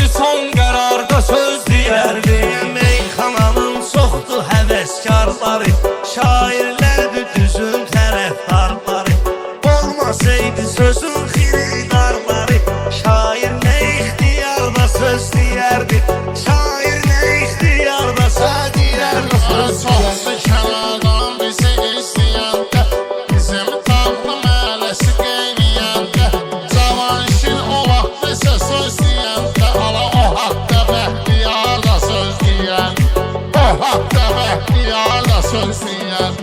sözü son qərarda söz deyərdi. Meyxananın çoxdur həvəskarları, şairlərdir düzün tərəfdarları. Olmasaydı sözün xiridarları, şair nə ixtiyarda söz deyərdi. Şair nə ixtiyarda söz deyərdi. Çoxdu kənardan bizi istəyəndə, bizim tatlı mələsi qeyniyəndə, Cavanşir o vaxt bizə söz deyəndə, ala o haqda Bəxtiyar da söz deyən, o haqda Bəxtiyar da söz deyən.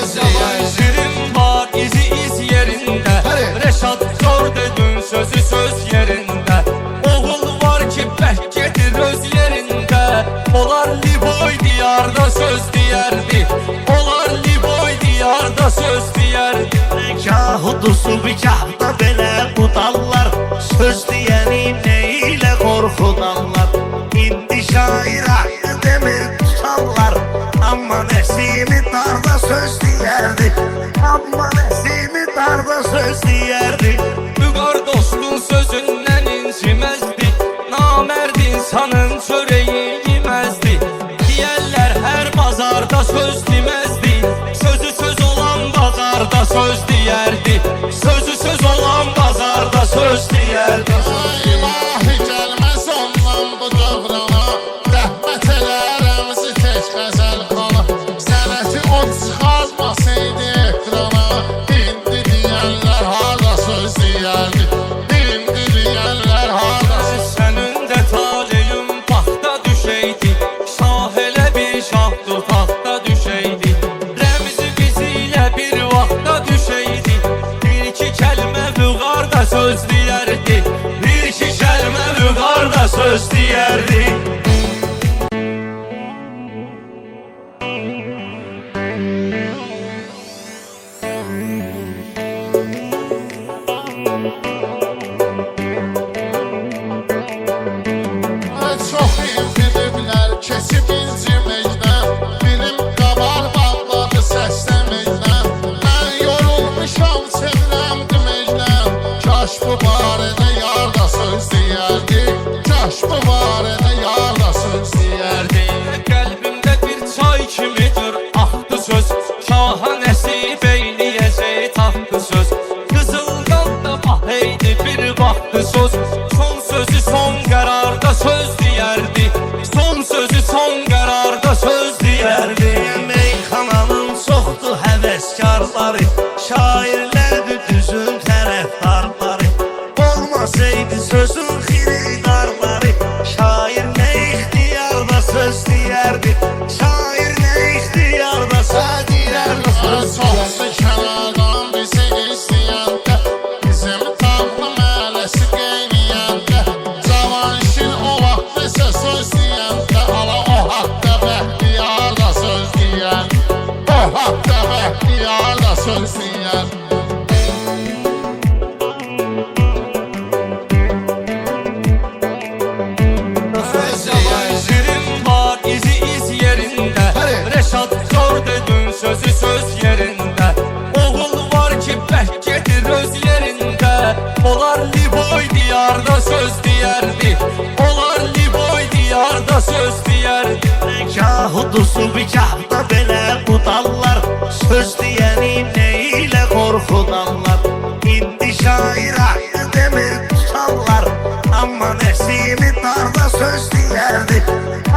Cavanşirin var izi iz yerində, Rəşad Gördüdün sözü söz yerində. Oğul var ki bək gedir öz yerində, onlar Liboy diyarda söz deyərdi. Onlar Liboy diyarda söz deyərdi. Gah udusu bir gah da belə budallar, söz deyəni nə ilə qorxudanlar. İndi şair haqqı demir tutarlar, amma Nəsimi darda söz deyərdi. Amma Nəsimi darda söz deyərdi. Vüqar dostun sözündən inciməzdi, namərd insanın çörəyi yeməzdi. Deyərlər hər bazarda söz deməzdi, sözü söz olan bazarda söz deyərdi. Sözü söz olan bazarda söz deyərdi. İlahi gəlməz ondan bu dövrana, rəhmət elər əmzi tək qəzəl qana. Sənəti o çıxarmasaydı ekrana, indi deyənlər harda söz deyərdi. İndi deyənlər harda söz. Sənin də taleyün vaxta düşəydi, şah elə bir şahdır taxta düşəydi. Rəmzi bizilə bir vaxta düşəydi, bir iki kəlmə vüqarda söz deyərdi. Bir iki kəlmə vüqarda söz deyərdi. Çox intiliblər, keçib inciməkdən, bilim qabar bağladı səsləməkdən. Mən yorulmuşam, sevirəm deməkdən, kaş bu barədə yar da söz deyərdi. Kaş bu barədə yar da söz deyərdi. Qəlbimdə bir çay kimidir axdı söz, şaha nəsib eyləyəcək taxtı söz. Qızıldan da baheydi bir vaxtı söz, son sözü son qərarda söz deyərdi. Son sözü son qərarda söz deyərdi. Meyxananın çoxdur həvəskarları, şairlərdir düzün tərəfdarları. Olmasaydı sözün xiridarları, şair nə ixtiyarda söz deyərdi. Şair nə ixtiyarda söz deyərdi. Çoxdu kənardan bizi istəyəndə, bizim tatlı mələsi qeyniyəndə, Cavanşir o vaxt bizə söz deyəndə, ala o haqda Bəxtiyar da söz deyən, o haqda Bəxtiyar da söz deyən. Cavanşirin var izi iz yerində, Rəşad Gördüdün sözü söz yerində. Oğul var ki bək gedir öz yerində, onlar Liboy diyarda söz deyərdi. Onlar Liboy diyarda söz deyərdi. Gah udusu bir gah da belə budallar, söz deyəni nə ilə qorxudanlar. İndi şair haqqı demir tutarlar, amma Nəsimi darda söz deyərdi.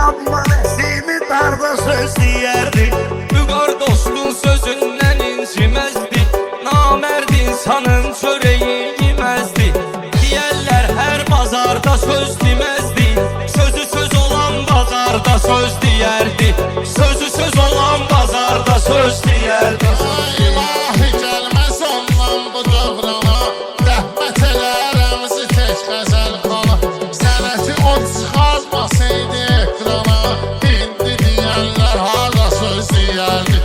Amma Nəsimi darda söz deyərdi. Vüqar dostun sözündən inciməzdi, namərd insanın çörəyi yeməzdi. Deyərlər hər bazarda söz deməzdi, sözü söz olan bazarda söz deyərdi. Sözü söz olan bazarda söz deyərdi. İlahi gəlməz ondan bu dövrana, rəhmət elər əmzi tək qəzəl qana. Sənəti o çıxarmasaydı ekrana, indi deyənlər harda söz deyərdi.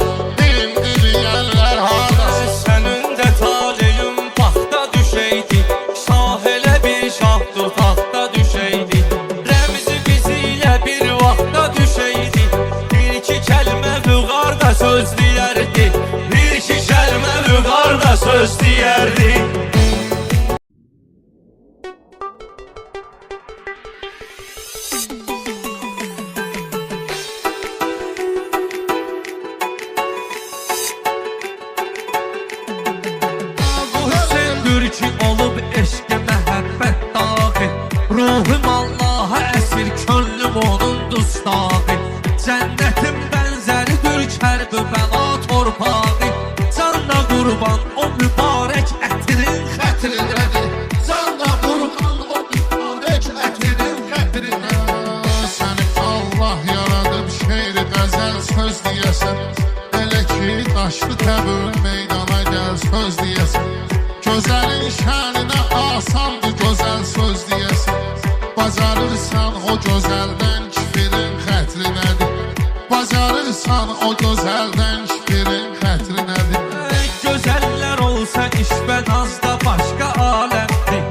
İndi deyənlər harda söz. Sənin də taleyün vaxta düşəydi, şah elə bir şahdır taxta düşəydi. Rəmzi bizilə bir vaxta düşəydi, bir iki kəlmə vüqarda söz deyərdi. da söz deyərdik. Ki olub eşqə məhəbbət dağı, ruhum Allaha əsir, könlüm onun dustağı. Cənnətin bənzəridir kərb-ü bəla torpağı, canla qurban o mübarək ətinin xətrinədir. Canla qurban o mübarək ətinin xətrinədir. Səni Allah yaradıb şeir qəzəl söz deyəsən, elə ki daşlı təbür meydana gəl söz deyəsən. Gözəlin şəninə asandır gözəl söz deyəsən, bacarırsan o gözəldən kifirin xətri nədir? Bacarırsan o gözəldən kifirin xətri nədir? Gözəllər olsa işbənazda başqa aləmdir,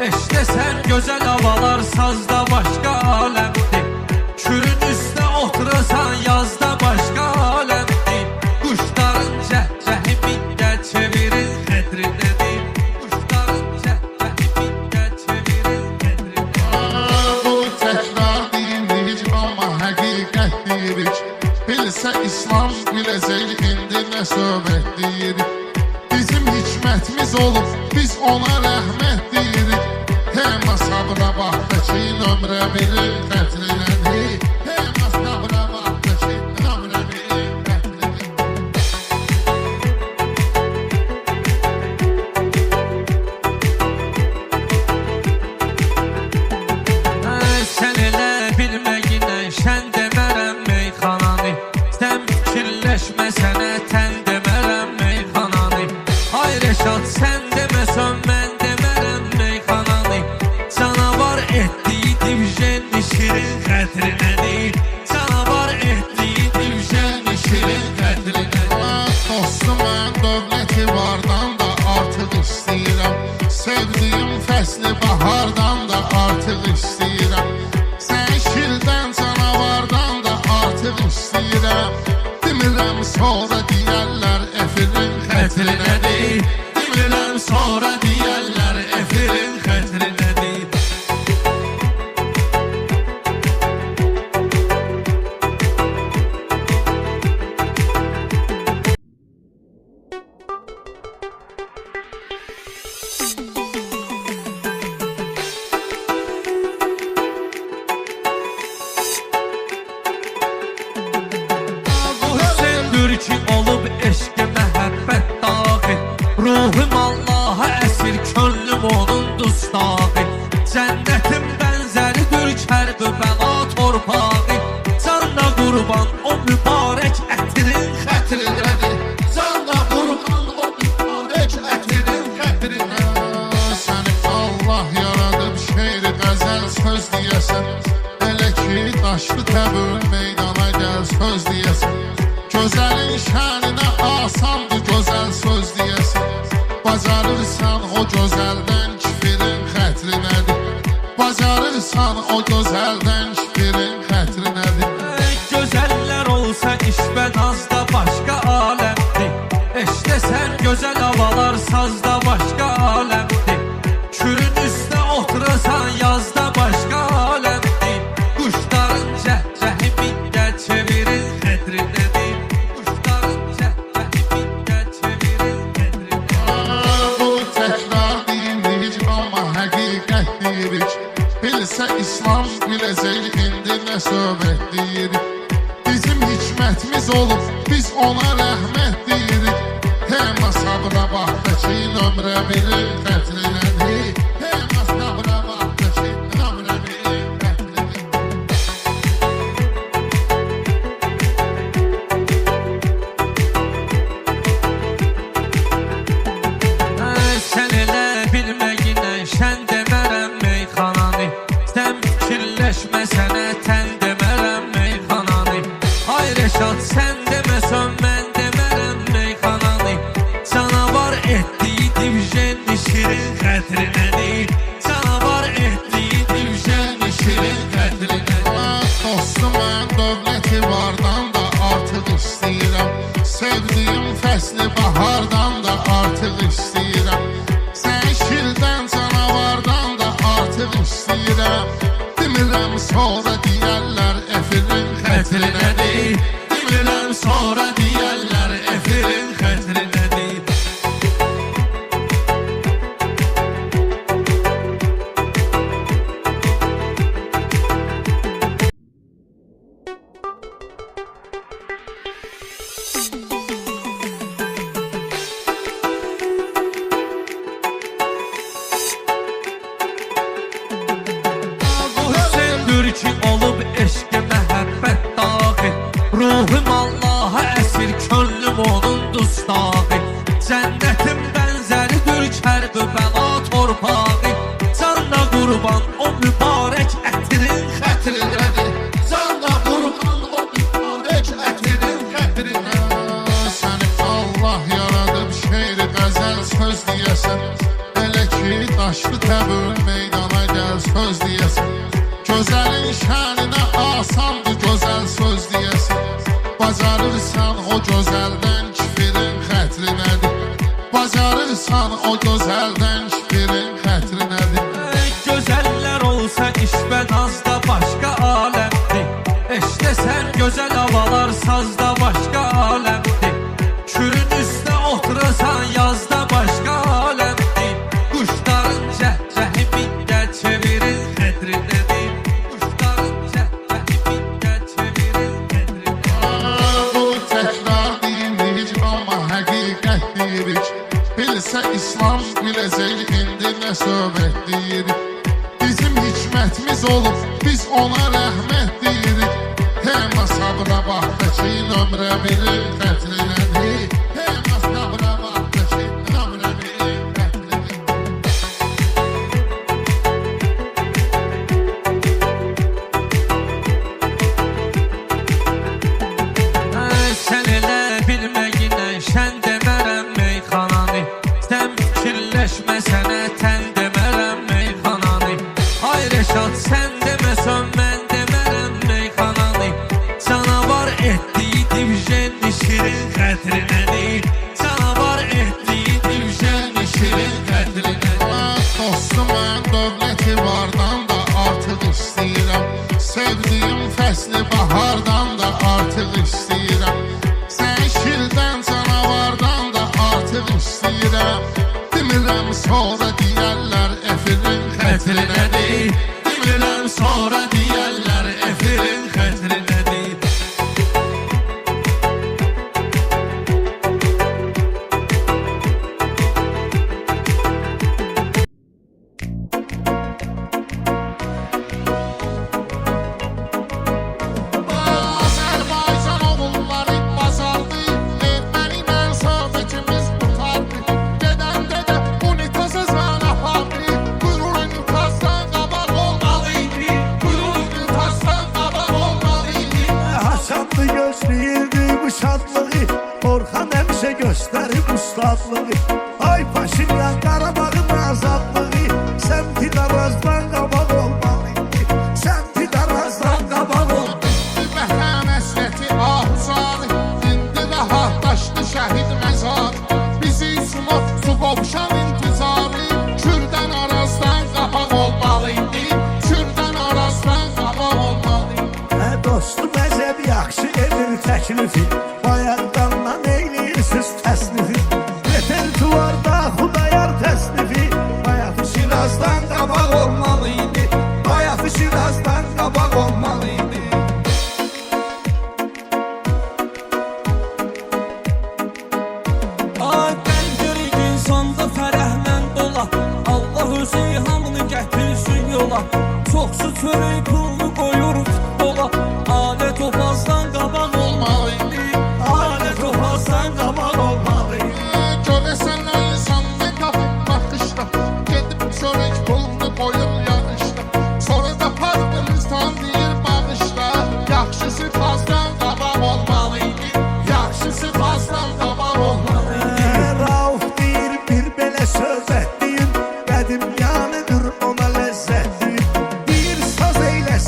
eşləsən gözəl havalar sazda başqa aləmdir. Kürün üstə oturasan yazda başqa aləmdir, quşların cəhcəhi minnə çevirin xətri nədir? Bilsə İslam biləcək indi nə söhbət deyirik. Bizim hikmətimiz olub, biz ona rəhmət deyirik. Tema sabra baxdı ki, nömrə birin xətri nədir? Tema sabra baxdı ki, nömrə birin xətri nədir? Sən elə bilməyinə şən demərəm meyxananı, sən fikirləşmə sənə tən demərəm meyxananı. Ay Rəşad, sən deməsən mən demərəm meyxananı. Canavar etdiyi divjən şirin xətri nədir? Canavar etdiyi divjən şirin xətri nədir? Dostum, mən dövləti vardan da artıq istəyirəm, sevdiyim fəsli bahardan da artıq istəyirəm, sən şirdən canavardan da artıq istəyirəm. Demirəm sonra deyərlər efirin xətri nədir? Demirəm sonra deyərlər efirin xətri nədir? Ki olub eşqə məhəbbət dağı, ruhum Allaha əsir, könlüm onun dustağı. Cənnətin bənzəridir kərb-ü bəla torpağı, canla qurban o mübarək ətinin xətrinədir. Canla qurban o mübarək ətinin xətrinədir. Səni Allah yaradıb şeir qəzəl söz deyəsən, elə ki daşlı təbür meydana gəl söz deyəsən. Gözəlin şəninə asandır gözəl söz deyəsən, bacarırsan o gözəldən kifirin xətri nədir? Bacarırsan o gözəldən kifirin xətri nədir? Gözəllər olsa işbənazda başqa aləmdir, eşləsən gözəl havalar sazda başqa aləmdir. Kürün üstə oturasan yazda başqa aləmdir, quşların cəhcəhi minnə çevirin xətri nədir? Bilsə İslam biləcək indi nə söhbət deyirik. Bizim hikmətimiz olub, biz ona rəhmət deyirik. Tema sabra baxdı ki, nömrə birin xətri nədir? Tema sabra baxdı ki, nömrə birin xətri nədir? Sən elə bilməyinə şən demərəm meyxananı, sən fikirləşmə sənə tən demərəm meyxananı. Ay Rəşad, sən deməsən mən demərəm meyxananı. Canavar etdiyi divjən şirin xətri nədir? Canavar etdiyi divjən şirin xətri nədir? Dostum, mən dövləti vardan da artıq istəyirəm, sevdiyim fəsli bahardan da artıq istəyirəm. sonra deyərlər Efirin xətrinədir. Bilirəm sonra deyərlər Efirin xətrinədir. Hüseyindir ki olub eşq-i məhəbbət dağı. Ruhum Allaha əsir, könlüm onun dustağı. Cənnətin bənzəridir Kərbəla torpağı. Canla qurban o mübarək ətrin xətrinədir. Canla qurban o mübarək ətrin xətrinədir. Səni Allah yaradıb şeir qəzəl söz deyəsən. Elə ki daşlı təbür meydana gəl söz deyəsən. Gözəlin şəninə asandır gözəl söz deyəsən. Bacarırsan o gözəldən kifirin xətrinədir. Bacarırsan o gözəldən kifirin xətrinədir. Gözəllər olsa işbə nazda başqa aləmdir. Eşləsən gözəl havalar sazda başqa aləmdir. Kürün üstə oturasan yazda başqa aləmdir. Quşların cəhcəhi mindən çevirin xətrinədir. Quşların cəhcəhi mindən çevirin xətrinədir. Bu təkrar deyirik amma həqiqət deyirik. Bilsə İslam biləcək indi nə söhbət deyirik. Bizim hikmətimiz olub biz ona rəhmət deyirik. Tema sabra baxdakı nömrə birin xətrinədir. Tema sabra baxdakı nömrə birin xətrinədir. Sən elə bilməyinə şən demərəm meyxananı. Sən fikirləşmə sənə tən demərəm meyxananı. Ay Rəşad sən deməsən mən demərəm meyxananı. Canavar etdiyi divjən şirin xətrinədir. Canavar etdiyi divjən şirin xətrinədir. Dostum mən dövləti vardan da artıq istəyirəm. Sevdiyim fəsli bahardan da artıq istəyirəm. Sən şirdən canavardan da artıq istəyirəm. Demirəm sonra deyərlər Efirin xətrinədir. Demirəm sonra deyərlər Efirin xətrinədir. Azərbaycan oğulları bazardı. Erməni mənsabətimiz tutardı. Gedəndə də unitazı zan apardı. Buyurun unitazdan qabaq olmalıydı. Buyurun unitazdan qabaq olmalıydı. Hasanlı gözləyirdi bu şadlığı. Orxan həmişə göstərib ustadlığı. Ay Paşinyan Qarabağın azadlığı. Səmti darazdan qabaq olmalıydı. Səmti darazdan qabaq olmalıydı. Vətən həsrəti ahuzarı. İndi rahatlaşdı şəhid məzarı. Bizi sınov su qovşan intizarı. Kürdən arazdan qabaq olmalıydı. Kürdən arazdan qabaq olmalıydı. Dostum əzəb yaxşı edir təklifi. Bayaqdandan eyliyirsiniz təsnifi. Repertuarda Xudayar təsnifi. Bayaqı Şirazdan qabaq olmalıydı. Bayaqı Şirazdan qabaq olmalıydı. Ay qəlbir insanda fərəhlə dola. Allah özü hamını gətirsin yola. Çoxsu çörək pulunu qoyur futbola. Alət topazdan qabaq olmalıydı. Alət topazdan qabaq olmalıydı. Görəsən insan ne tapıb baxışda. Gedib çörək pulunu qoyur yanışda. Sonra da partımızdan deyir bağışla. Yaxşısı fazdan qabaq olmalıydı. Yaxşısı fazdan qabaq olmalıydı. Rauf deyir bir belə söhbət deyir. Qədim yanıdır ona ləzzət deyir. Bir saz eylə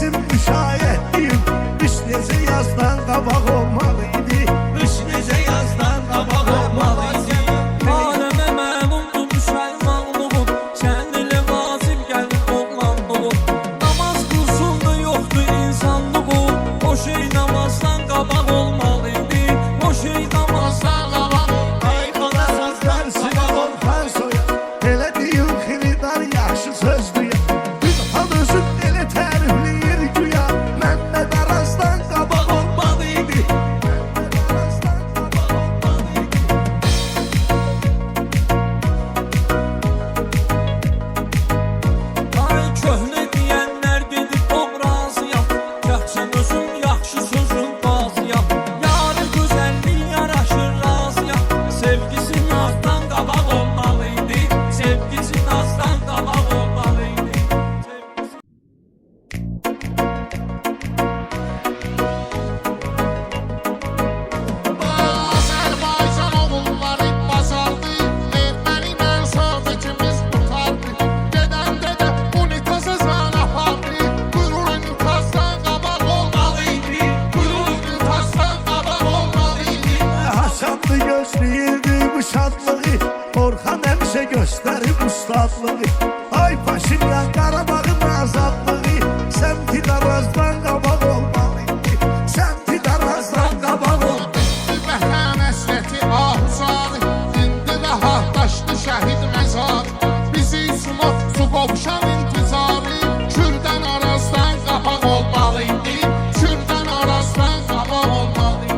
həmişə göstərib ustadlığı. Ay Paşinyan Qarabağın azadlığı, səmti darazdan qabaq olmalıydı, səmti darazdan qabaq olmalıydı. Vətən həsrəti ahuzarı, indi rahatlaşdı şəhid məzarı. Bizi sumot su qovuşan intizarı, Kürdən arazdan qabaq olmalıydı, Kürdən arazdan qabaq olmalıydı.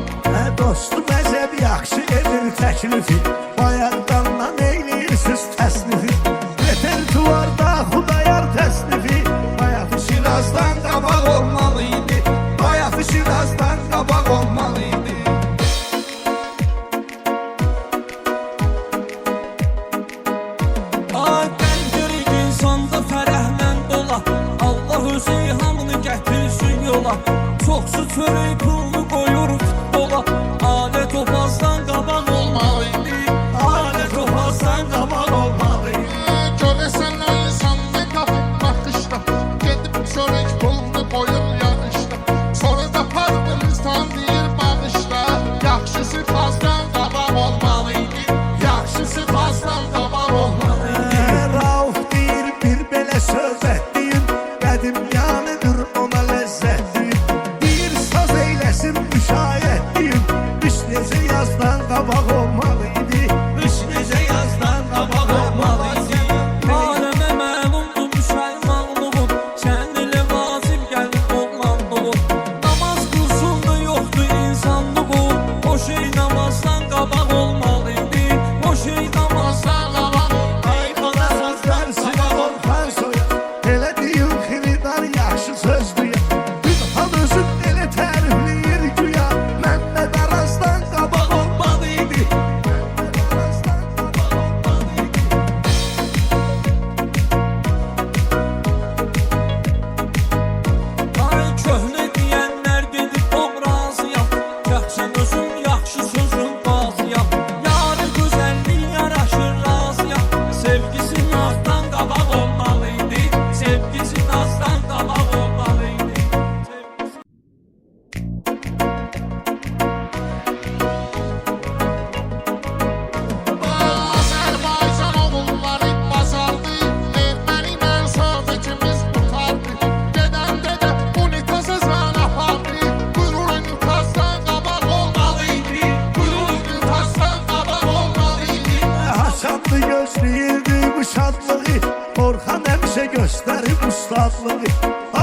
Dostum əzəb yaxşı edir təklifi, bayaqdandan eyliyirsiniz təsnifi. Repertuarda Xudayar təsnifi, bayaqı Şirazdan qabaq olmalıydı, bayaqı Şirazdan qabaq olmalıydı. Ay qəlb insanda fərəhlə dola, Allah özü hamını gətirsin yola. Çoxsu çörək pulunu qoyur futbola, alət topazdan qabaq olmalıydı, alət topazdan qabaq olmalıydı. Görəsən o insan ne tapıb baxışda, gedib çörək pulunu qoyur yanışda. Sonra da partımızdan deyir bağışla, yaxşısı fazdan qabaq olmalıydı, yaxşısı fazdan qabaq olmalıydı. Rauf deyir bir belə söz etdiyin, qədim yanıdır ona ləzzətdir. Bir saz eyləsin müşayiət deyim, qış necə yazdan qabaq olmalıydı, qış necə yazdan qabaq olmalıydı. Aləmə məlumdur müşəlmanlığın, kəndinə vacib gəlir oğlanlığın. Namaz qılsında yoxdur insanlığın, o şey namazdan qabaq olmalıydı, o şey namazdan qabaq olmalıydı. Ay bana sazlar sıra Orxan soya, elə deyim xiridar yaxşı söz duya. Gülhan özün elə tərifləyir güya, Məmməd Arazdan qabaq olmalıydı, Məmməd Arazdan qabaq olmalıydı. Ay köhnə deyənlər gedib obrazıyam, Yaxşım özüm yaxşı sözüm bazıyam. Yarı gözəllik yaraşır razıyam, Sevgisi nazdan qabaq olmalıydı, Sevgisi nazdan qabaq olmalıydı. Azərbaycan oğulları bazardı, erməni mənsabətimiz tutardı. Gedəndə də unitazı zan apardı, Qürur unitazdan qabaq olmalıydı, Qürur unitazdan qabaq olmalıydı. Hasanlı gözləyirdi bu şadlığı, Orxan həmişə göstərib ustadlığı.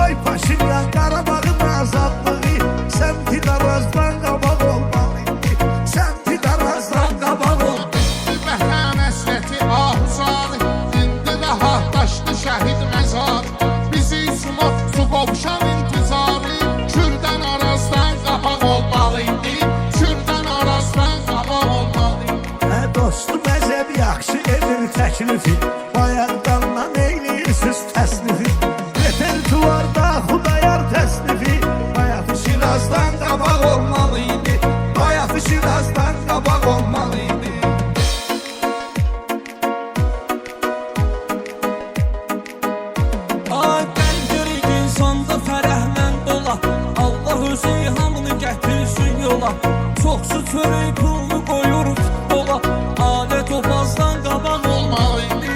Ay Paşinyan Qarabağın azadlığı, səmti darazdan qabaq olmalıydı, səmti darazdan qabaq olmalıydı. Vətən həsrəti ahuzarı, indi rahatlaşdı şəhid məzarı. Bizi sumot su qovuşan intizarı, Kürdən arazdan qabaq olmalıydı, Kürdən arazdan qabaq olmalıydı. Dostum əzəb yaxşı edir təklifi, bayaqdandan eyliyirsiniz təsnifi. Repertuarda Xudayar təsnifi, bayaqı Şirazdan qabaq olmalıydı, bayaqı Şirazdan qabaq olmalıydı. Ay qəlb insanda fərəhlə dola, Allah özü hamını gətirsin yola. Çoxsu çörək pulunu qoyur futbola, alət topazdan qabaq olmalıydı,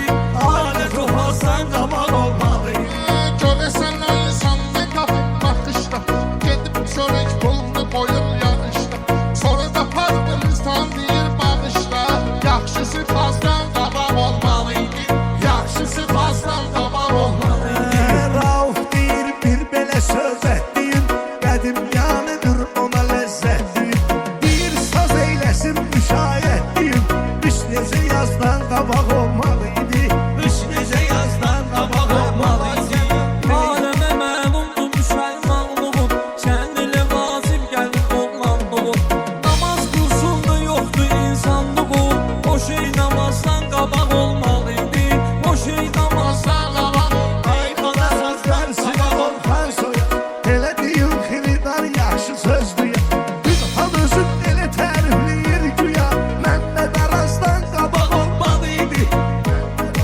alət topazdan qabaq olmalıydı. Görəsən o insan ne tapıb baxışda, gedib çörək pulunu qoyur yanışda. Sonra da partımızdan deyir bağışla, yaxşısı fazdan qabaq olmalıydı, yaxşısı fazdan qabaq olmalıydı. Rauf deyir bir belə söz etdiyin, qədim yanıdır ona ləzzətdir. Bir saz eyləsin müşayiət deyim, qış necə yazdan qabaq olmalıydı, qış necə yazdan qabaq olmalıydı. Aləmə məlumdur müşəlmanlığın, kəndinə vacib gəlir oğlanlığın. Namaz qılsında yoxdur insanlığın, o şey namazdan qabaq olmalıydı, o şey namazdan qabaq olmalıydı. Ay bana sazlar sıra Orxan soya, elə deyim xiridar yaxşı söz duya. Gülhan özün elə tərifləyir güya, Məmməd Arazdan qabaq olmalıydı, Məmməd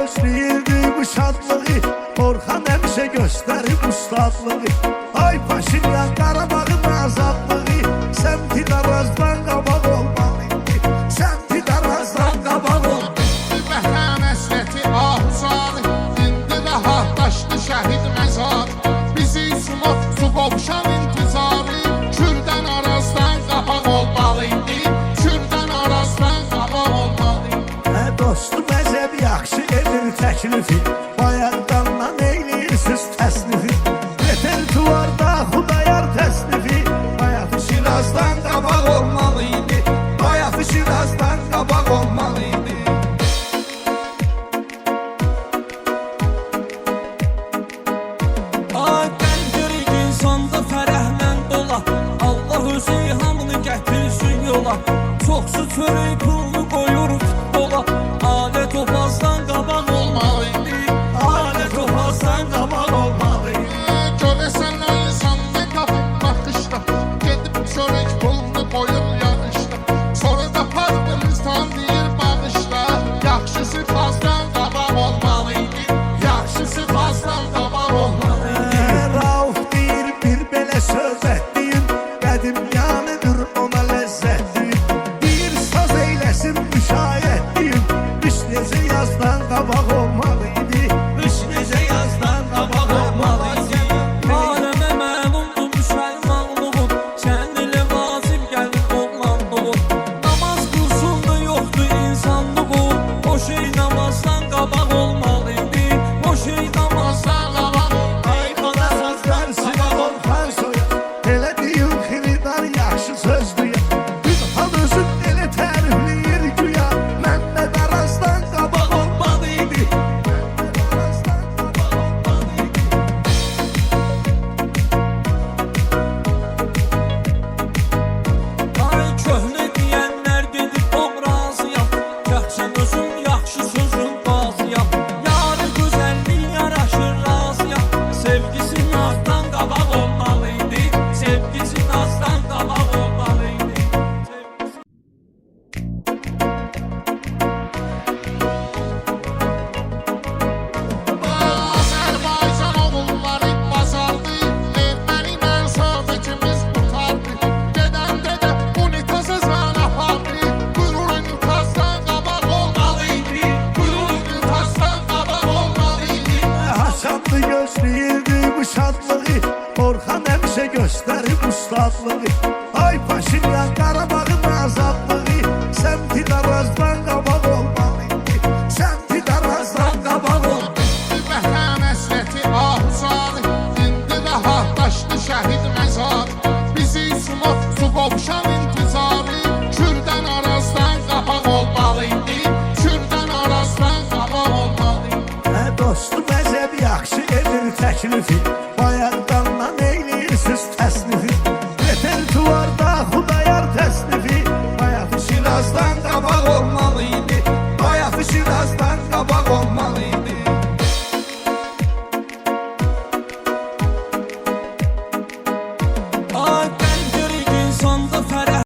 gözləyirdi bu şadlığı Orxan həmişə göstərib ustadlığı Ay Paşinyan Qarabağın azadlığı Səmti Darazdan qabaq olmalıydı Səmti Darazdan qabaq olmalıydı Vətən həsrəti ahuzarı İndi rahatlaşdı şəhid məzar Bizi sınıb su qovşan intizarı Kürdən Arazdan qabaq olmalıydı Kürdən Arazdan qabaq olmalıydı Dostum əzəb yaxşı edir təklifi Bayaqdanla eylirsiniz təsnifi Repertuarda Xudayar təsnifi Bayaqı Şirazdan qabaq olmalıydı Bayaqı Şirazdan qabaq olmalıydı Ay qəlbir insanda fərəhlə dola Allah özü hamını gətirsin yola Çoxsu çörək pulunu qoyur futbola Alət topazdan qabaq olmalıydı Alət topazdan qabaq olmalıydı Görəsənlər insan ne tapıb baxışda Gedib çörək pulunu qoyur yanışda Sonra da partımızdan deyir bağışla Yaxşısı fazdan qabaq olmalıydı Yaxşısı fazdan qabaq olmalıydı Rauf deyir bir belə söhbət deyim Qədim yanıdır ona ləzzət deyim Bir saz eyləsin müşayiət deyim Qış necə yazdan qabaq olmalıydı Qış necə yazdan qabaq olmalıydı Aləmə məlumdur müşəlmanlığın Sən ilə vacib gəlir oğlanlığın Namaz qılsında yoxdur insanlığın O şey namazdan qabaq olmalıydı O şey namazdan qabaq Ay bana sazlar sıra Orxan soya Elə deyim xiridar yaxşı söz duya Gülhan özün elə tərifləyir güya Məmməd Arazdan qabaq olmalıydı Məmməd Arazdan qabaq olmalıydı Ay köhnə deyənlər gedib obrazıyam Yaxşım özüm yaxşı sözüm bazıyam Yarı gözəllik yaraşır razıyam Sevgisi nazdan qabaq olmalıydı Sevgisi nazdan qabaq olmalıydı Azərbaycan oğulları bazardı Erməni mənsabətimiz qutardı Gedəndə də unitazı zan apardı Buyurun unitazdan qabaq olmalıydı Buyurun unitazdan qabaq olmalıydı Hasanlı gözləyirdi bu şadlığı Orxan həmişə göstərib ustadlığı Ay Paşinyan Qarabağın azadlığı Səmti Darazdan qabaq olmalıydı Səmti Darazdan qabaq olmalıydı Vətən həsrəti ahuzarı İndi rahatlaşdı şəhid məzar Bizi sınıb su qovşan intizarı Kürdən Arazdan qabaq olmalıydı Kürdən Arazdan qabaq olmalıydı Dostum əzəb yaxşı edir təklifi Bayaqdanla eylirsiniz təsnifi Repertuarda Xudayar təsnifi Bayaqı Şirazdan qabaq olmalıydı Bayaqı Şirazdan qabaq olmalıydı Ay qəlbir insanda fərəhlə